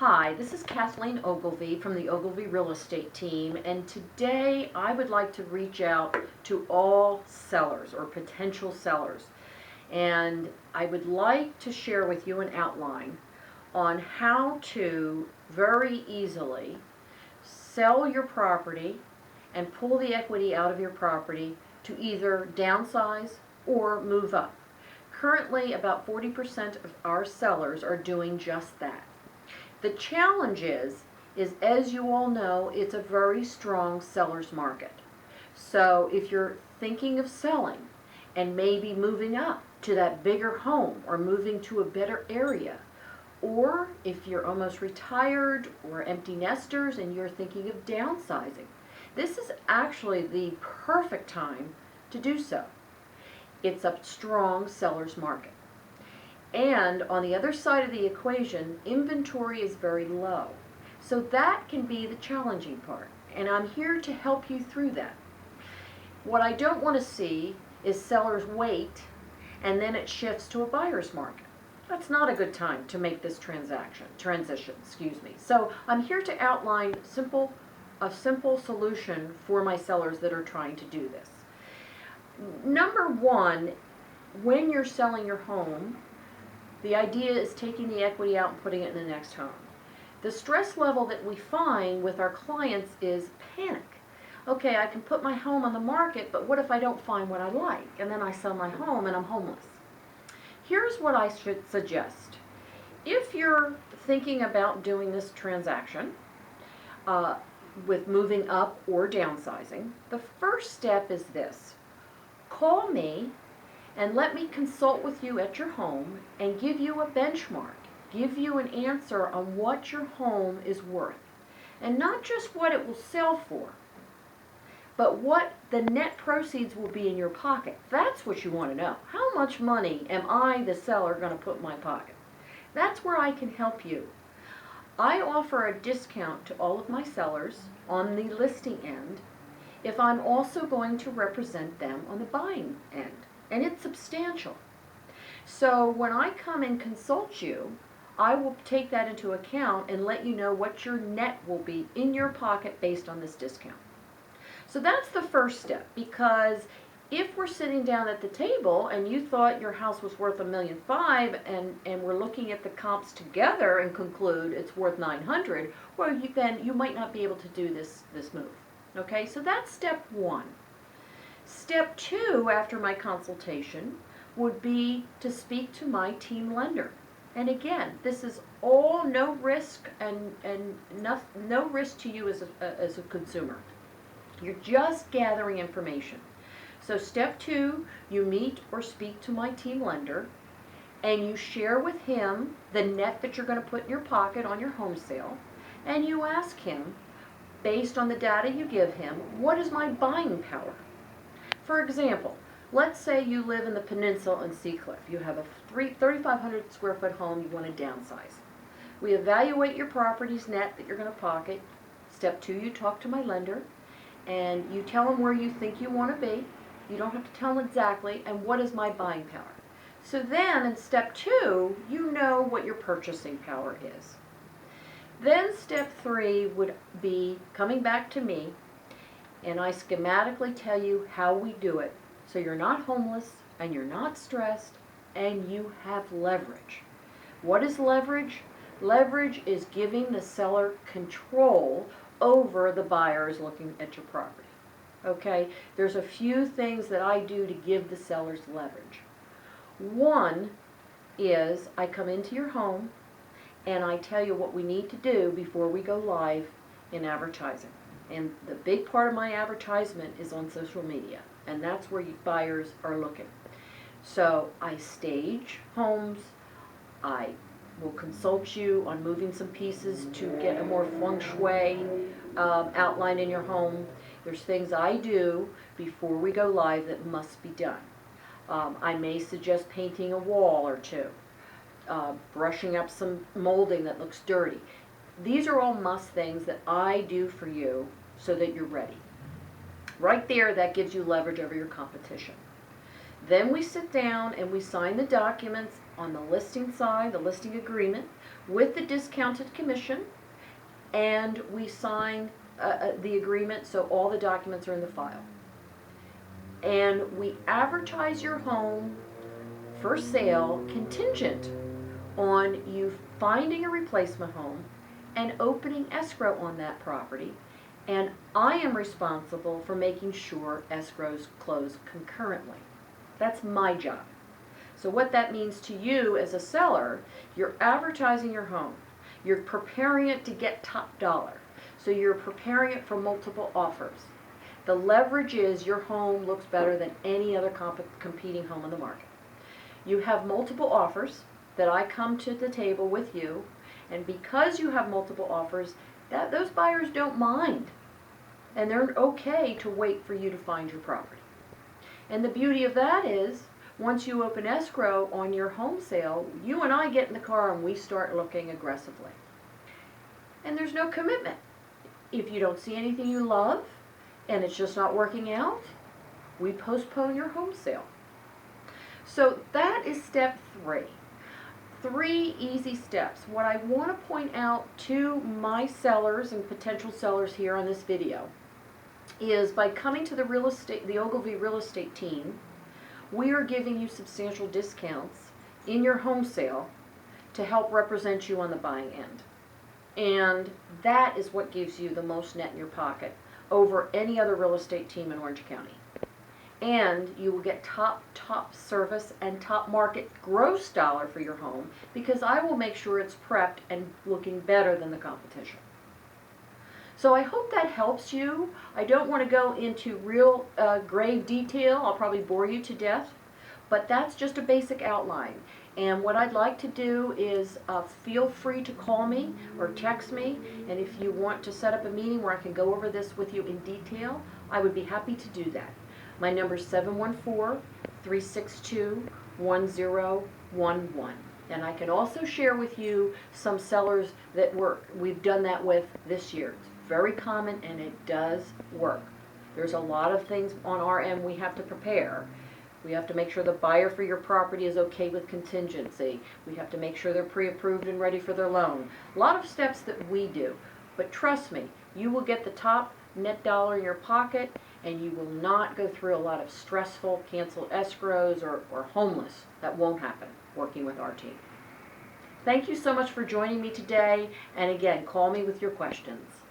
Hi, this is Kathleen Ogilvy from the Ogilvy Real Estate Team, and today I would like to reach out to all sellers or potential sellers, and I would like to share with you an outline on how to very easily sell your property and pull the equity out of your property to either downsize or move up. Currently, about 40% of our sellers are doing just that. The challenge is as you all know, it's a very strong seller's market. So if you're thinking of selling and maybe moving up to that bigger home or moving to a better area, or if you're almost retired or empty nesters and you're thinking of downsizing, this is actually the perfect time to do so. It's a strong seller's market. And on the other side of the equation, inventory is very low. So that can be the challenging part. And I'm here to help you through that. What I don't want to see is sellers wait and then it shifts to a buyer's market. That's not a good time to make this transition. So I'm here to outline a simple solution for my sellers that are trying to do this. Number one, when you're selling your home, the idea is taking the equity out and putting it in the next home. The stress level that we find with our clients is panic. Okay, I can put my home on the market, but what if I don't find what I like? And then I sell my home and I'm homeless. Here's what I should suggest. If you're thinking about doing this transaction with moving up or downsizing, the first step is this. Call me and let me consult with you at your home and give you a benchmark, give you an answer on what your home is worth. And not just what it will sell for, but what the net proceeds will be in your pocket. That's what you want to know. How much money am I, the seller, going to put in my pocket? That's where I can help you. I offer a discount to all of my sellers on the listing end if I'm also going to represent them on the buying end. And it's substantial. So when I come and consult you, I will take that into account and let you know what your net will be in your pocket based on this discount. So that's the first step, because if we're sitting down at the table and you thought your house was worth $1.5 million and we're looking at the comps together and conclude it's worth $900,000, well, then you might not be able to do this move. Okay, so that's step one. Step two, after my consultation, would be to speak to my team lender. And again, this is all no risk and no risk to you as a consumer. You're just gathering information. So step two, you meet or speak to my team lender and you share with him the net that you're going to put in your pocket on your home sale, and you ask him, based on the data you give him, what is my buying power? For example, let's say you live in the Peninsula in Seacliff. You have a 3,500 square foot home you want to downsize. We evaluate your property's net that you're going to pocket. Step two, you talk to my lender and you tell him where you think you want to be. You don't have to tell him exactly, and what is my buying power. So then in step two, you know what your purchasing power is. Then step three would be coming back to me, and I schematically tell you how we do it, so you're not homeless and you're not stressed and you have leverage. What is leverage? Leverage is giving the seller control over the buyers looking at your property. Okay, there's a few things that I do to give the sellers leverage. One is I come into your home and I tell you what we need to do before we go live in advertising. And the big part of my advertisement is on social media, and that's where buyers are looking. So I stage homes, I will consult you on moving some pieces to get a more feng shui outline in your home. There's things I do before we go live that must be done. I may suggest painting a wall or two, brushing up some molding that looks dirty. These are all must things that I do for you so that you're ready. Right there, that gives you leverage over your competition. Then we sit down and we sign the documents on the listing side, the listing agreement, with the discounted commission, and we sign the agreement so all the documents are in the file. And we advertise your home for sale contingent on you finding a replacement home and opening escrow on that property, and I am responsible for making sure escrows close concurrently. That's my job. So what that means to you as a seller, you're advertising your home, you're preparing it to get top dollar, so you're preparing it for multiple offers. The leverage is your home looks better than any other competing home on the market. You have multiple offers that I come to the table with you, and because you have multiple offers, those buyers don't mind, and they're okay to wait for you to find your property. And the beauty of that is, once you open escrow on your home sale, you and I get in the car and we start looking aggressively. And there's no commitment. If you don't see anything you love and it's just not working out, we postpone your home sale. So that is step 3. 3 easy steps. What I want to point out to my sellers and potential sellers here on this video is, by coming to the Ogilvy real estate team, we are giving you substantial discounts in your home sale to help represent you on the buying end. And that is what gives you the most net in your pocket over any other real estate team in Orange County. And you will get top service and top market gross dollar for your home, because I will make sure it's prepped and looking better than the competition. So I hope that helps you. I don't want to go into real grave detail. I'll probably bore you to death, but that's just a basic outline. And what I'd like to do is feel free to call me or text me, and if you want to set up a meeting where I can go over this with you in detail, I would be happy to do that. My number is 714-362-1011. And I can also share with you some sellers that we've done that with this year. It's very common and it does work. There's a lot of things on our end we have to prepare. We have to make sure the buyer for your property is okay with contingency. We have to make sure they're pre-approved and ready for their loan. A lot of steps that we do. But trust me, you will get the top net dollar in your pocket, and you will not go through a lot of stressful canceled escrows or homeless. That won't happen working with our team. Thank you so much for joining me today, and again, call me with your questions.